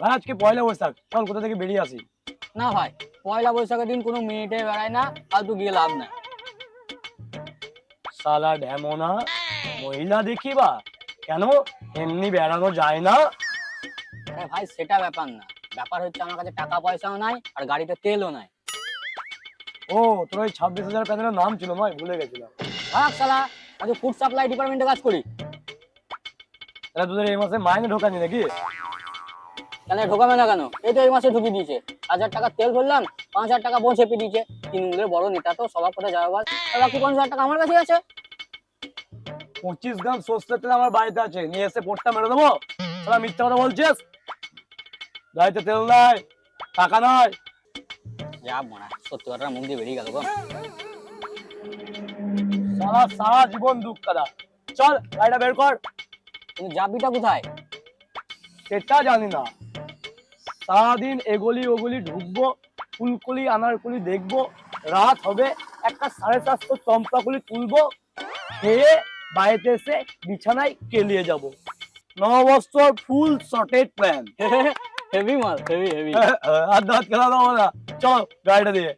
ভাই আজকে পয়লা বৈশাখ, চল কোথা থেকে বেরিয়ে আসি। না ভাই, পয়লা বৈশাখের দিন কোনো মিনিটে বেড়ায় না, ফালতু গিয়ে লাভ নাই। সালা ঢেমনা, মহিলা দেখিবা কেন, এমনি বেড়ানো যায় না? আরে ভাই সেটা ব্যাপার না, ব্যাপার হচ্ছে আমার কাছে টাকা পয়সাও নাই আর গাড়িতে তেলও নাই। ও, তোর ওই 26,000 প্যানেলের নাম ছিল নয়, ভুলে গেছিলাম। ভাগ শালা, আমি ফুড সাপ্লাই ডিপার্টমেন্টে কাজ করি। তাহলে তোদের এই মাসে মাইনে ঢোকানি নাকি? কেন ঢোকাবে না কেন? এই তো এই মাসে ঢুকিয়ে দিয়েছে। 1,000 টাকা তেল ভরলাম, 5,000 টাকা বোন চেপে দিয়েছে। তৃণমূলের বড় নেতা তো, সবার কথা যাওয়া বল। আর বাকি 50,000 টাকা আমার কাছে আছে। 25 গ্রাম সর্ষের তেল আমার বাড়িতে আছে, নিয়ে এসে পোটটা মেরে দেবো। তোরা মিথ্যা কথা বলছিস, গাড়িতে তেল নাই, টাকা নাই। যা মনে সত্যি কথাটা মুখ দিয়ে বেরিয়ে গেল গো। সারা সারা জীবন দুঃখ কাদা। চল গাড়িটা বের কর। কিন্তু যাবিটা কোথায়? সেটা জানি না, সারাদিন এগলি ওগলি ঢুকবো, ফুলকলি আনারকলি দেখবো, রাত হবে, একটা 750 চম্পাকলি তুলবো, খেয়ে বাড়িতে এসে বিছানায় কেলিয়ে যাব। নববর্ষর ফুল শর্টেড প্ল্যান। হেভি মাল, হেভি হেভি। আর দাঁত খেলা দেবো না, চল গাড়িটা দিয়ে।